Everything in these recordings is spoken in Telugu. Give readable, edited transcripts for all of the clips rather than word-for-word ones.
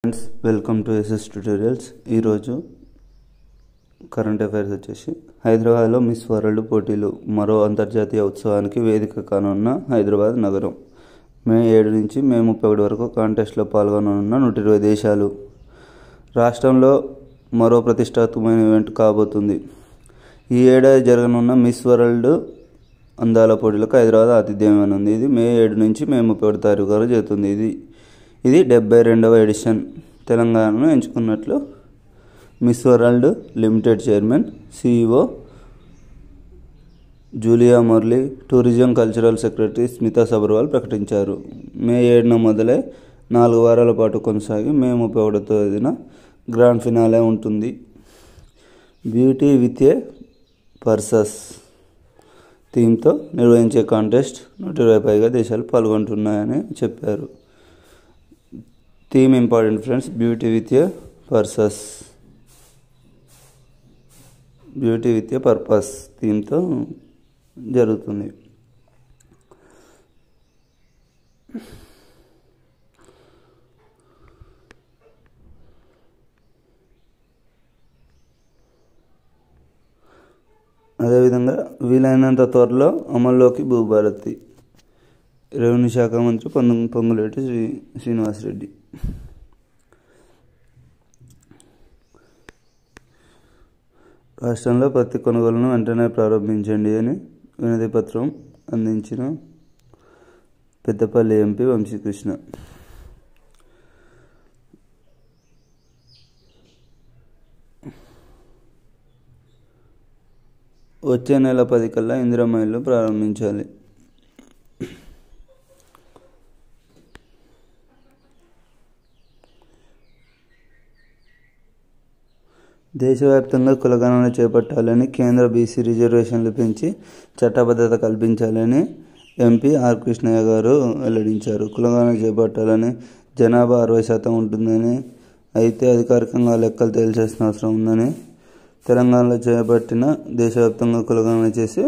Friends, welcome to SS tutorials. ఈరోజు కరెంట్ అఫైర్స్ వచ్చేసి హైదరాబాద్లో మిస్ వరల్డ్ పోటీలు మరో అంతర్జాతీయ ఉత్సవానికి వేదిక కానున్న హైదరాబాద్ నగరం. మే 7 నుంచి మే 31 వరకు కాంటెస్ట్లో పాల్గొననున్న 120 దేశాలు. రాష్ట్రంలో మరో ప్రతిష్టాత్మకమైన ఈవెంట్ కాబోతుంది. ఈ ఏడాది జరగనున్న మిస్ వరల్డ్ అందాల పోటీలకు హైదరాబాద్ ఆతిథ్యం ఇవ్వనుంది. ఇది మే 7 నుంచి మే 31 తారీఖు వరకు జరుగుతుంది. ఇది 72వ ఎడిషన్. తెలంగాణను ఎంచుకున్నట్లు Miss World Limited chairman CEO Julia Morley, tourism cultural secretary Smita Sabharwal ప్రకటించారు. మే 7న మొదలై 4 వారాల పాటు కొనసాగి మే 31వ తేదీన గ్రాండ్ ఫినాలే ఉంటుంది. బ్యూటీ విత్ ఏ పర్పస్ థీమ్తో నిర్వహించే కాంటెస్ట్ 120 పైగా దేశాలు పాల్గొంటున్నాయని చెప్పారు. Theme important friends, beauty with a purpose. Beauty with a purpose థీమ్తో జరుగుతుంది. అదేవిధంగా వీలైనంత త్వరలో అమల్లోకి భూభారతి. రెవెన్యూ శాఖ మంత్రి పొంగులేటి శ్రీనివాసరెడ్డి. రాష్ట్రంలో పత్తి కొనుగోలును వెంటనే ప్రారంభించండి అని వినతి పత్రం అందించిన పెద్దపల్లి ఎంపీ వంశీకృష్ణ. వచ్చే నెల 10 కల్లా ఇందిరమ్మ ఇల్లు ప్రారంభించాలి. దేశవ్యాప్తంగా కులగణన చేపట్టాలని, కేంద్ర బీసీ రిజర్వేషన్లు పెంచి చట్టబద్ధత కల్పించాలని ఎంపీ ఆర్ కృష్ణయ్య గారు వెల్లడించారు. కులగణన చేపట్టాలని, జనాభా 60% ఉంటుందని, అయితే అధికారికంగా లెక్కలు తేల్చాల్సిన అవసరం ఉందని, తెలంగాణలో చేపట్టిన దేశవ్యాప్తంగా కులగణన చేసి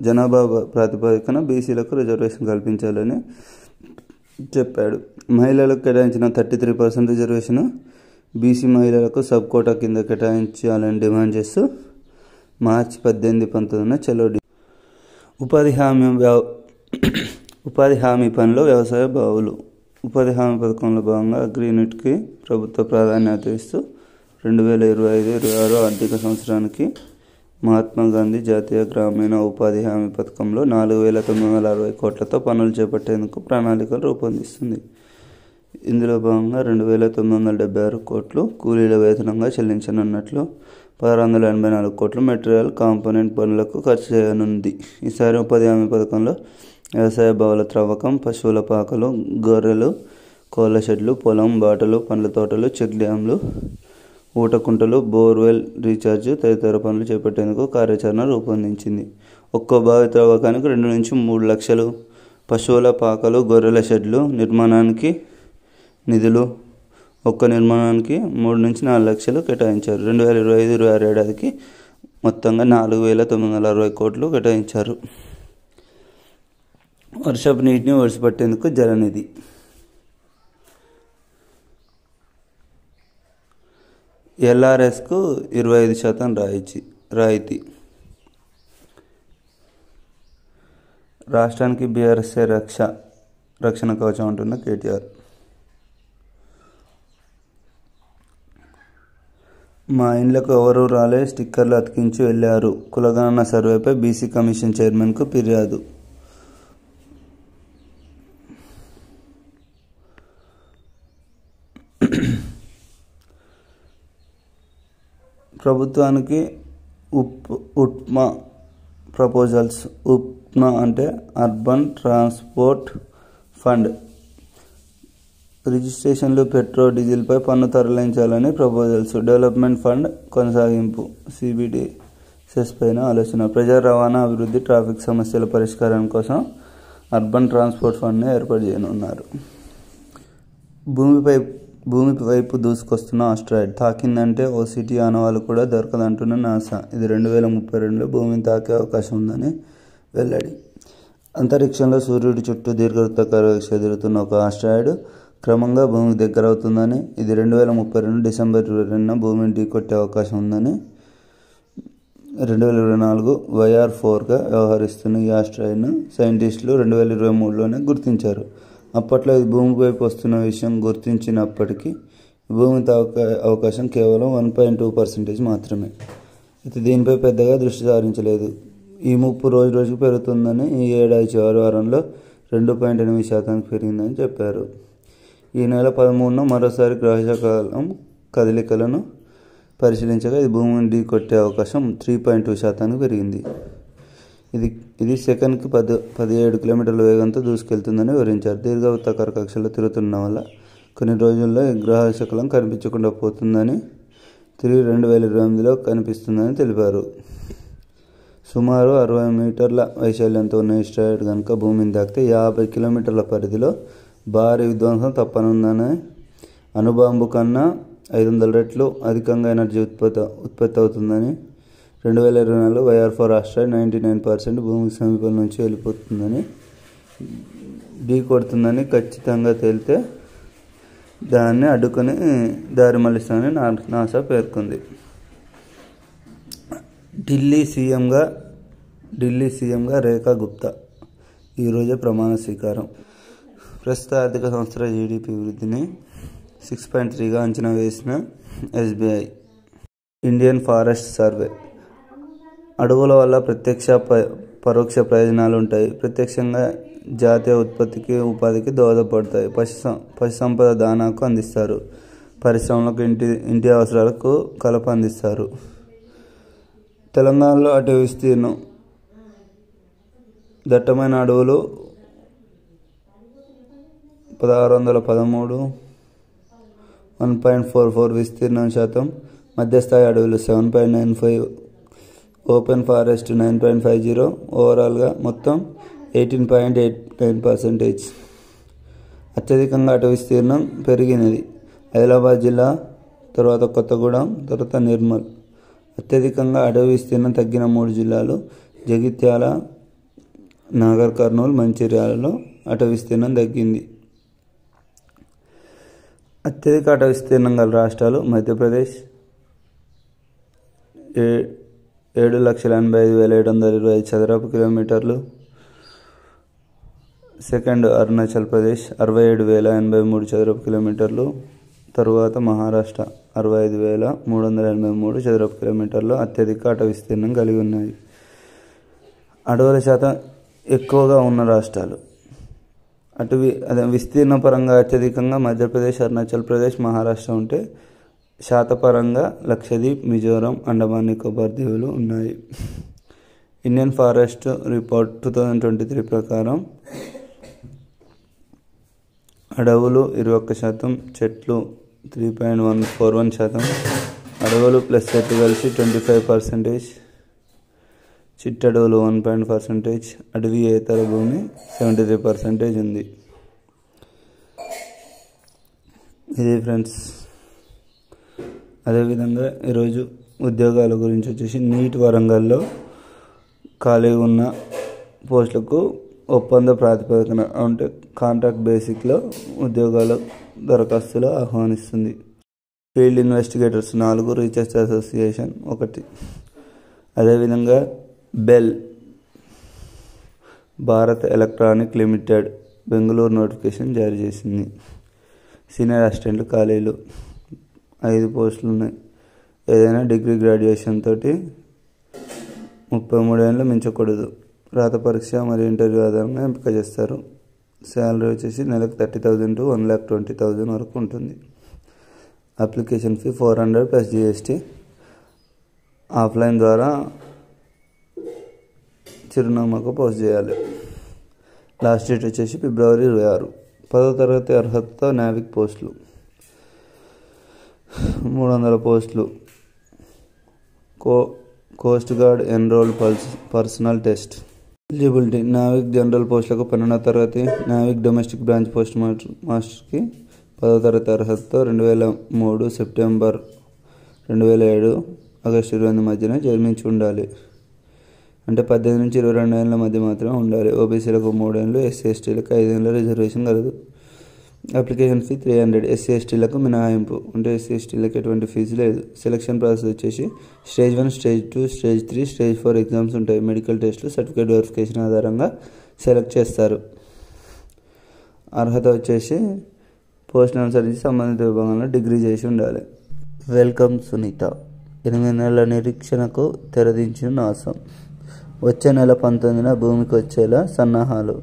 జనాభా ప్రాతిపదికన బీసీలకు రిజర్వేషన్ కల్పించాలని చెప్పాడు. మహిళలకు కేటాయించిన 33% రిజర్వేషన్ బీసీ మహిళలకు సబ్ కోటా కింద కేటాయించాలని డిమాండ్ చేస్తూ మార్చి 18, 19 చలో ఉపాధి హామీ పనిలో వ్యవసాయ బావులు. ఉపాధి హామీ పథకంలో భాగంగా అగ్రియూనిట్కి ప్రభుత్వ ప్రాధాన్యత ఇస్తూ 2025-26 ఆర్థిక సంవత్సరానికి మహాత్మా గాంధీ జాతీయ గ్రామీణ ఉపాధి హామీ పథకంలో 4,960 కోట్లతో పనులు చేపట్టేందుకు ప్రణాళికలు రూపొందిస్తుంది. ఇందులో భాగంగా 2,976 కోట్లు కూలీల వేతనంగా చెల్లించనున్నట్లు, 684 కోట్లు మెటీరియల్ కాంపోనెంట్ పనులకు ఖర్చు చేయనుంది. ఈసారి ఉపాధి హామీ పథకంలో వ్యవసాయ బావుల త్రవ్వకం, పశువుల పాకలు, గొర్రెలు, కోళ్ల షెడ్లు, పొలం బాటలు, పండ్ల తోటలు, చెక్ డ్యాంలు, ఊటకుంటలు, బోర్వెల్ రీఛార్జ్ తదితర పనులు చేపట్టేందుకు కార్యాచరణ రూపొందించింది. ఒక్కో బావి త్రవ్వకానికి 2 నుంచి 3 లక్షలు, పశువుల పాకలు, గొర్రెల షెడ్లు నిర్మాణానికి నిధులు ఒక్క నిర్మాణానికి 3 నుంచి 4 లక్షలు కేటాయించారు. 2025-26 ఏడాదికి మొత్తంగా 4,960 కోట్లు కేటాయించారు. వర్షపు నీటిని ఒడిసిపట్టేందుకు జలనిధి. LRSకు 25% రాయితీ. రాష్ట్రానికి బీఆర్ఎస్ఏ రక్షణ కవచం అంటున్న కేటీఆర్. మా ఇండ్లకు ఎవరూ రాలే, స్టిక్కర్లు అతికించి వెళ్ళారు. కులగణన సర్వేపై బీసీ కమిషన్ చైర్మన్కు ఫిర్యాదు. ప్రభుత్వానికి ఉప్మా ప్రపోజల్స్. ఉప్మా అంటే అర్బన్ ట్రాన్స్పోర్ట్ ఫండ్. రిజిస్ట్రేషన్లు, పెట్రోల్, డీజిల్పై పన్ను తరలించాలని ప్రపోజల్స్. డెవలప్మెంట్ ఫండ్ కొనసాగింపు. CBDCS పైన ఆలోచన. ప్రజా రవాణా అభివృద్ధి, ట్రాఫిక్ సమస్యల పరిష్కారం కోసం అర్బన్ ట్రాన్స్పోర్ట్ ఫండ్ని ఏర్పాటు చేయనున్నారు. భూమి వైపు దూసుకొస్తున్న ఆస్ట్రాయిడ్ తాకిందంటే OCT ఆనవాళ్ళు కూడా దొరకదంటున్న నాసా. ఇది 2032లో భూమిని తాకే అవకాశం ఉందని వెల్లడి. అంతరిక్షంలో సూర్యుడి చుట్టూ దీర్ఘవృత్తాకార కక్ష తిరుగుతున్న ఒక ఆస్ట్రాయిడ్ క్రమంగా భూమికి దగ్గర అవుతుందని, ఇది 2032 డిసెంబర్ 22న భూమిని ఢీకొట్టే అవకాశం ఉందని 2024 YR4గా వ్యవహరిస్తున్న ఈ ఆస్ట్రాయిడ్ను సైంటిస్టులు 2023లోనే గుర్తించారు. అప్పట్లో ఇది భూమిపైకి వస్తున్న విషయం గుర్తించినప్పటికీ భూమి తాకే అవకాశం కేవలం 1.2% మాత్రమే. అయితే దీనిపై పెద్దగా దృష్టి సారించలేదు. ఈ ముప్పు రోజు రోజుకు పెరుగుతుందని, ఈ ఏడాది చివరి వారంలో 2.8% పెరిగిందని చెప్పారు. ఈ నెల 13న మరోసారి గ్రహశకలం కదలికలను పరిశీలించగా ఇది భూమిని ఢీకొట్టే అవకాశం 3.2% పెరిగింది. ఇది సెకన్కి 17 కిలోమీటర్ల వేగంతో దూసుకెళ్తుందని వివరించారు. దీర్ఘవృత్తాకార కక్షలో తిరుగుతుండడం వల్ల కొన్ని రోజుల్లో ఈ గ్రహశకలం కనిపించకుండా పోతుందని, తిరిగి 2028లో కనిపిస్తుందని తెలిపారు. సుమారు 60 మీటర్ల వైశాల్యంతో ఉన్న ఆస్ట్రాయిడ్ కనుక భూమిని తాకితే 50 కిలోమీటర్ల పరిధిలో భారీ విధ్వంసం తప్పనుందని, అణుబాంబు కన్నా 500 రెట్లు అధికంగా ఎనర్జీ ఉత్పత్తి అవుతుందని, 2024 YR4 ఆస్ట్రాయిడ్ 99% భూమికి సమీపం నుంచి వెళ్ళిపోతుందని, ఢీకొడుతుందని ఖచ్చితంగా తేలితే దాన్ని అడ్డుకొని దారి మళ్లిస్తామని నాసా పేర్కొంది. ఢిల్లీ సీఎంగా రేఖా గుప్తా ఈరోజే ప్రమాణ స్వీకారం. ప్రస్తుత ఆర్థిక సంవత్సర జీడీపీ వృద్ధిని 6.3గా అంచనా వేసిన SBI. Indian forest survey. అడవుల వల్ల ప్రత్యక్ష పరోక్ష ప్రయోజనాలు ఉంటాయి. ప్రత్యక్షంగా జాతీయ ఉత్పత్తికి ఉపాధికి దోహదపడతాయి. పశు సంపద దానాకు అందిస్తారు. పరిశ్రమలకు ఇంటి అవసరాలకు కలప అందిస్తారు. తెలంగాణలో అటవీ విస్తీర్ణం. దట్టమైన అడవులు 1613, 1.44 విస్తీర్ణం శాతం. మధ్యస్థాయి అడవులు 7.95, ఓపెన్ ఫారెస్ట్ 9.50, ఓవరాల్గా మొత్తం 18.89%. అత్యధికంగా అటవీ విస్తీర్ణం పెరిగినది ఆదిలాబాద్ జిల్లా, తర్వాత కొత్తగూడెం, తర్వాత నిర్మల్. అత్యధికంగా అటవీ విస్తీర్ణం తగ్గిన 3 జిల్లాలు జగిత్యాల, నాగర్ కర్నూలు, మంచిర్యాలలో అటవీ విస్తీర్ణం తగ్గింది. అత్యధిక అటవీ విస్తీర్ణం గల రాష్ట్రాలు మధ్యప్రదేశ్ 7,85,725 చదరపు కిలోమీటర్లు. సెకండ్ అరుణాచల్ ప్రదేశ్ 67,083 చదరపు కిలోమీటర్లు. తరువాత మహారాష్ట్ర 65,383 చదరపు కిలోమీటర్లు అత్యధిక అటవీ విస్తీర్ణం కలిగి ఉన్నాయి. అడవుల శాతం ఎక్కువగా ఉన్న రాష్ట్రాలు. విస్తీర్ణ పరంగా అత్యధికంగా మధ్యప్రదేశ్, అరుణాచల్ ప్రదేశ్, మహారాష్ట్ర ఉంటే, శాతపరంగా లక్షద్వీప్, మిజోరం, అండమాన్ నికోబార్ దీవులు ఉన్నాయి. ఇండియన్ ఫారెస్ట్ రిపోర్ట్ 2023 ప్రకారం అడవులు 21%, చెట్లు 3.141%, అడవులు ప్లస్ చెట్లు కలిసి 25%, చిట్టడవులు 1%, అడవియేతర భూమి 73% ఉంది. ఇది ఫ్రెండ్స్. అదేవిధంగా ఈరోజు ఉద్యోగాల గురించి వచ్చేసి నీట్ వరంగల్లో ఖాళీ ఉన్న పోస్టులకు ఒప్పంద ప్రాతిపదికన అంటే కాంట్రాక్ట్ బేసిక్లో ఉద్యోగాల దరఖాస్తులు ఆహ్వానిస్తుంది. Field investigators 4, research association 1. అదేవిధంగా BEL Bharat electronic limited Bengaluru notification జారీ చేసింది. సీనియర్ అసిస్టెంట్లు ఖాళీలు 5 పోస్టులు ఉన్నాయి. ఏదైనా డిగ్రీ గ్రాడ్యుయేషన్ తోటి 33 ఏళ్ళు మించకూడదు. రాత పరీక్ష మరియు ఇంటర్వ్యూ ఆధారంగా ఎంపిక చేస్తారు. శాలరీ వచ్చేసి నెలకు 30,000 to 1,20,000 వరకు ఉంటుంది. Application fee 400 + GST. ఆఫ్లైన్ ద్వారా చిరునామాకు పోస్ట్ చేయాలి. లాస్ట్ డేట్ వచ్చేసి ఫిబ్రవరి 26. 10వ తరగతి అర్హతతో నావిక్ పోస్టులు 300 పోస్టులు. Coast guard enrol personal test. Eligibility: Navik general పోస్టులకు 12వ తరగతి, నావిక్ డొమెస్టిక్ బ్రాంచ్ పోస్ట్ మాస్టర్కి 10వ తరగతి అర్హతతో 2003 సెప్టెంబర్ 2007 ఆగస్టు 28 మధ్యన జన్మించి ఉండాలి. అంటే 18 నుంచి 22 ఏళ్ళ మధ్య మాత్రమే ఉండాలి. ఓబీసీలకు 3 ఏళ్ళు, SC/STలకు 5 ఏళ్ళ రిజర్వేషన్ కలదు. Application fee 300. ఎస్సీ ఎస్టీలకు మినహాయింపు, అంటే ఎస్సీ ఎస్టీలకు ఎటువంటి ఫీజు లేదు. సెలక్షన్ ప్రాసెస్ వచ్చేసి stage 1, stage 2, stage 3, stage 4 exams ఉంటాయి. మెడికల్ టెస్టులు, సర్టిఫికేట్ వెరిఫికేషన్ ఆధారంగా సెలెక్ట్ చేస్తారు. అర్హత వచ్చేసి పోస్టును అనుసరించి సంబంధిత విభాగంలో డిగ్రీ చేసి ఉండాలి. వెల్కమ్ సునీత 8 నెలల నిరీక్షణకు తెరదించిన నాసం. వచ్చే నెల 19న భూమికి వచ్చేలా సన్నాహాలు.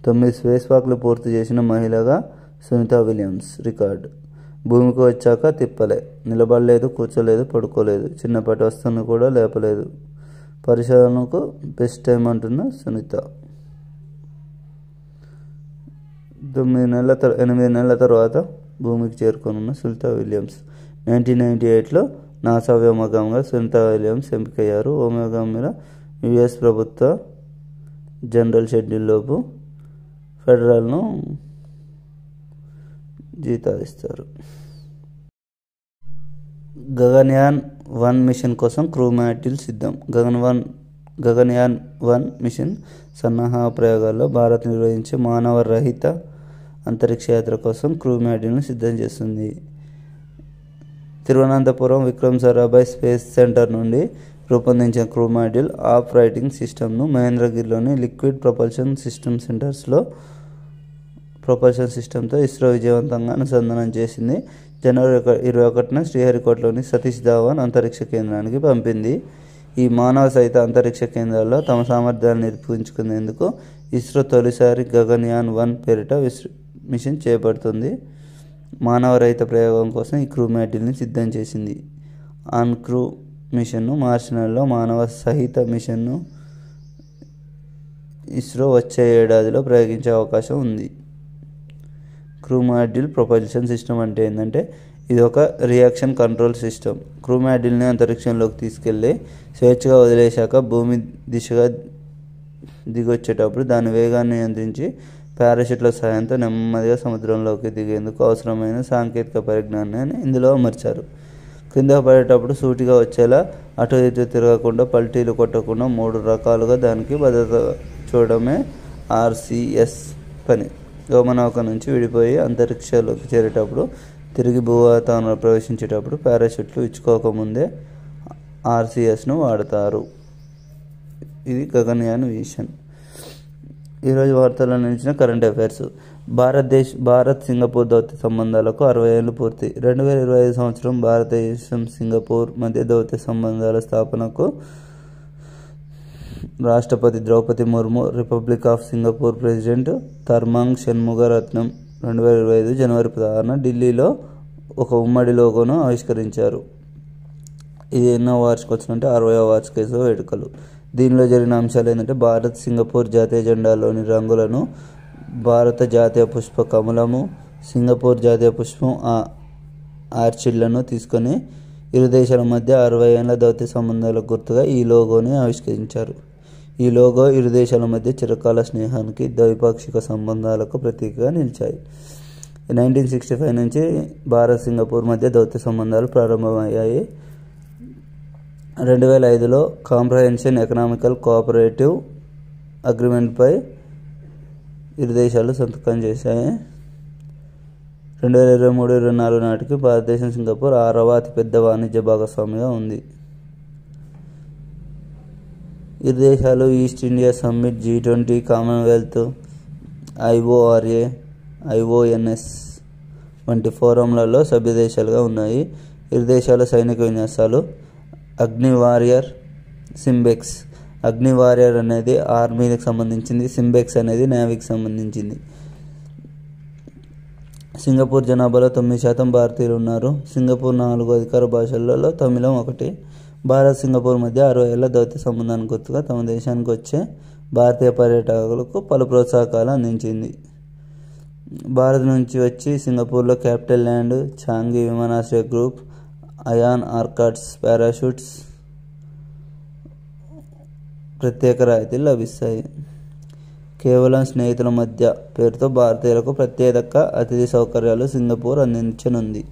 9 స్పేస్ వాక్లు పూర్తి చేసిన మహిళగా సునీత విలియమ్స్ రికార్డు. భూమికి వచ్చాక తిప్పలే, నిలబడలేదు, కూర్చోలేదు, పడుకోలేదు, చిన్నపాటి వస్తువును కూడా లేపలేదు. పరిశోధనకు బెస్ట్ టైం అంటున్న సునీత. 8 నెలల తర్వాత భూమికి చేరుకోనున్న సునీత విలియమ్స్. 1998లో నాసా వ్యోమగామిగా సునీత విలియమ్స్ ఎంపికయ్యారు. వ్యోమగామిగా యుఎస్ ప్రభుత్వ జనరల్ షెడ్యూల్లోపు ఫెడరల్ను జీతాలిస్తారు. గగన్యాన్-1 మిషన్ కోసం క్రూ మాడ్యూల్ సిద్ధం. గగన్యాన్-1 మిషన్ సన్నాహక ప్రయోగాల్లో భారత్ నిర్వహించే మానవరహిత అంతరిక్ష యాత్ర కోసం క్రూ మాడ్యూల్ను సిద్ధం చేస్తుంది. తిరువనంతపురం విక్రమ్ సారాభాయ్ స్పేస్ సెంటర్ నుండి రూపొందించిన క్రూ మాడ్యూల్ ఆపరేటింగ్ సిస్టమ్ను మహేంద్రగిరిలోని లిక్విడ్ ప్రొపల్షన్ సిస్టమ్తో ఇస్రో విజయవంతంగా అనుసంధానం చేసింది. జనవరి 21న శ్రీహరికోటలోని సతీష్ ధావన్ అంతరిక్ష కేంద్రానికి పంపింది. ఈ మానవ సహిత అంతరిక్ష కేంద్రాల్లో తమ సామర్థ్యాన్ని నిరూపించుకునేందుకు ఇస్రో తొలిసారి గగన్యాన్-1 పేరిట మిషన్ చేపడుతుంది. మానవరహిత ప్రయోగం కోసం ఈ క్రూ మాడ్యూల్ని సిద్ధం చేసింది. ఆన్ క్రూ మిషన్ను మార్చి నెలలో, మానవ సహిత మిషన్ను ఇస్రో వచ్చే ఏడాదిలో ప్రయోగించే అవకాశం ఉంది. క్రూ మాడ్యూల్ ప్రొపల్షన్ సిస్టమ్ అంటే ఏంటంటే ఇది ఒక రియాక్షన్ కంట్రోల్ సిస్టమ్. క్రూ మాడ్యూల్ని అంతరిక్షంలోకి తీసుకెళ్ళి స్వేచ్ఛగా వదిలేశాక భూమి దిశగా దిగొచ్చేటప్పుడు దాని వేగాన్ని నియంత్రించి పారాషూట్ల సహాయంతో నెమ్మదిగా సముద్రంలోకి దిగేందుకు అవసరమైన సాంకేతిక పరిజ్ఞానాన్ని ఇందులో అమర్చారు. కింద పడేటప్పుడు సూటిగా వచ్చేలా, అటు ఇటు తిరగకుండా, పల్టీలు కొట్టకుండా 3 రకాలుగా దానికి భద్రత చూడడమే RCS పని. వ్యోమనౌక నుంచి విడిపోయి అంతరిక్షంలోకి చేరేటప్పుడు, తిరిగి భూవాతావరణంలో ప్రవేశించేటప్పుడు పారాషూట్లు ఇచ్చుకోకముందే RCSను వాడతారు. ఇది గగన్యాన్ మిషన్. ఈరోజు వార్తల్లో నిలిచిన కరెంట్ అఫైర్స్. భారత్ సింగపూర్ దౌత్య సంబంధాలకు 60 ఏళ్లు పూర్తి. 2025 సంవత్సరం భారతదేశం సింగపూర్ మధ్య దౌత్య సంబంధాల స్థాపనకు రాష్ట్రపతి Droupadi Murmu, republic of Singapore president Tharman Shanmugaratnam 2025 జనవరి 16న ఢిల్లీలో ఒక ఉమ్మడి లోగోను ఆవిష్కరించారు. ఇది ఎన్నో వార్షికోత్సవం అంటే 60వ వార్షికోత్సవ వేడుకలు. దీనిలో జరిగిన అంశాలు ఏంటంటే భారత్ సింగపూర్ జాతీయ జెండాలోని రంగులను, భారత జాతీయ పుష్ప కమలము, సింగపూర్ జాతీయ పుష్పం ఆర్చిడ్లను తీసుకొని ఇరు దేశాల మధ్య 60 ఏళ్ల దౌత్య సంబంధాలకు గుర్తుగా ఈ లోగోని ఆవిష్కరించారు. ఈ లోగో ఇరు దేశాల మధ్య చిరకాల స్నేహానికి, ద్వైపాక్షిక సంబంధాలకు ప్రతీకగా నిలిచాయి. 1965 నుంచి భారత్ సింగపూర్ మధ్య దౌత్య సంబంధాలు ప్రారంభమయ్యాయి. 2005లో కాంప్రహెన్షన్ ఎకనామికల్ కోఆపరేటివ్ అగ్రిమెంట్పై ఇరు దేశాలు సంతకం చేశాయి. 2023-24 నాటికి భారతదేశం సింగపూర్ 6వ అతిపెద్ద వాణిజ్య భాగస్వామిగా ఉంది. ఇరు దేశాలు east India summit, G20, Commonwealth, IORA, IONS వంటి ఫోరంలలో సభ్య దేశాలుగా ఉన్నాయి. ఇరు దేశాల సైనిక విన్యాసాలు. అగ్ని వారియర్, సింబెక్స్. అగ్ని వారియర్ అనేది ఆర్మీకి సంబంధించింది, సింబెక్స్ అనేది నేవీకి సంబంధించింది. సింగపూర్ జనాభాలో 9% భారతీయులు ఉన్నారు. సింగపూర్ 4 అధికార భాషలలో తమిళం ఒకటి. భారత్ సింగపూర్ మధ్య 60 ఏళ్ల దౌత్య సంబంధానికి గుర్తుగా తమ దేశానికి వచ్చే భారతీయ పర్యాటకులకు పలు ప్రోత్సాహకాలు అందించింది. భారత్ నుంచి వచ్చి సింగపూర్లో క్యాపిటల్ ల్యాండ్, చాంగి విమానాశ్రయ గ్రూప్, అయాన్ ఆర్కాడ్స్ పారాషూట్స్ ప్రత్యేక రాయితీలు లభిస్తాయి. కేవలం స్నేహితుల మధ్య పేరుతో భారతీయులకు ప్రత్యేక అతిథి సౌకర్యాలు సింగపూర్ అందించనుంది.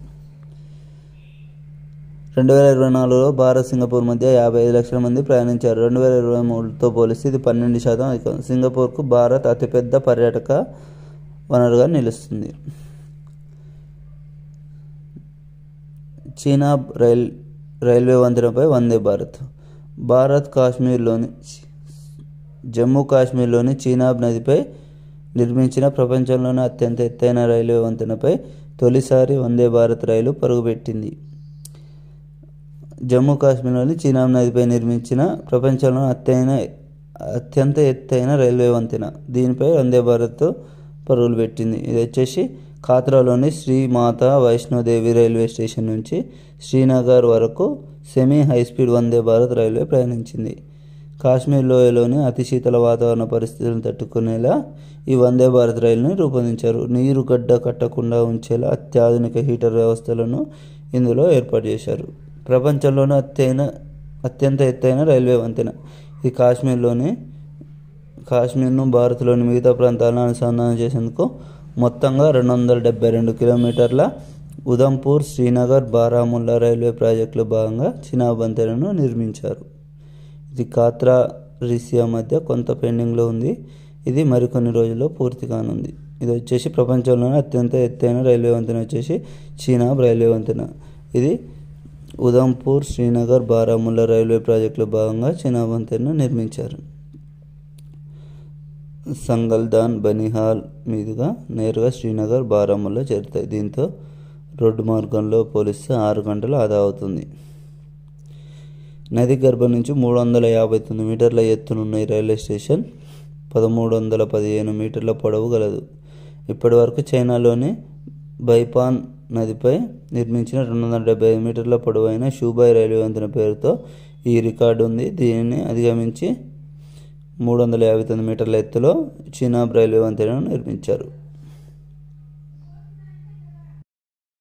2024లో భారత్ సింగపూర్ మధ్య 55 లక్షల మంది ప్రయాణించారు. 2023తో పోలిస్తే ఇది 12% అధికం. సింగపూర్కు భారత్ అతిపెద్ద పర్యాటక వనరుగా నిలుస్తుంది. చీనాబ్ రైల్వే వంతెనపై వందే భారత్. జమ్మూ కాశ్మీర్లోని చీనాబ్ నదిపై నిర్మించిన ప్రపంచంలోనే అత్యంత ఎత్తైన రైల్వే వంతెనపై తొలిసారి వందే భారత్ రైలు పరుగుపెట్టింది. జమ్మూ కాశ్మీర్లోని చీనాబ్ నదిపై నిర్మించిన ప్రపంచంలోని అత్యంత ఎత్తైన రైల్వే వంతెన. దీనిపై వందే భారత్ పరుగులు పెట్టింది. ఇది వచ్చేసి కాత్రాలోని శ్రీ మాతా వైష్ణోదేవి రైల్వే స్టేషన్ నుంచి శ్రీనగర్ వరకు semi high speed Vande Bharat railway ప్రయాణించింది. Kashmir లోయలోని అతి శీతల వాతావరణ పరిస్థితులను తట్టుకునేలా ఈ వందే భారత్ రైలుని రూపొందించారు. నీరు గడ్డ కట్టకుండా ఉంచేలా అత్యాధునిక హీటర్ వ్యవస్థలను ఇందులో ఏర్పాటు చేశారు. ప్రపంచంలోనే అత్యంత ఎత్తైన రైల్వే వంతెన. ఇది కాశ్మీర్ను భారత్లోని మిగతా ప్రాంతాలను అనుసంధానం చేసేందుకు మొత్తంగా 272 కిలోమీటర్ల ఉధంపూర్, శ్రీనగర్, బారాముల్లా రైల్వే ప్రాజెక్టులో భాగంగా చీనాబ్ వంతెనను నిర్మించారు. ఇది కాత్రా, రిసియా మధ్య కొంత పెండింగ్లో ఉంది. ఇది మరికొన్ని రోజుల్లో పూర్తి కానుంది. ఇది వచ్చేసి ప్రపంచంలోనే అత్యంత ఎత్తైన రైల్వే వంతెన వచ్చేసి చీనాబ్ రైల్వే వంతెన. ఇది ఉధంపూర్, శ్రీనగర్, బారాముల్లా రైల్వే ప్రాజెక్టులో భాగంగా చీనాబ్ వంతెనను నిర్మించారు. సంగల్దాన్, బనిహాల్ మీదుగా నేరుగా శ్రీనగర్, బారాముల్లా చేరుతాయి. దీంతో రోడ్డు మార్గంలో పోలిస్తే 6 గంటలు ఆదా అవుతుంది. నది గర్భం నుంచి 359 మీటర్ల ఎత్తునున్న ఈ రైల్వే స్టేషన్ 1315 మీటర్ల పొడవు గలదు. ఇప్పటి వరకు చైనాలోని బైపాన్ నదిపై నిర్మించిన 275 మీటర్ల పొడవైన షూబాయ్ రైల్వే వంతెన పేరుతో ఈ రికార్డు ఉంది. దీనిని అధిగమించి 359 మీటర్ల ఎత్తులో చీనాబ్ రైల్వే వంతెనను నిర్మించారు.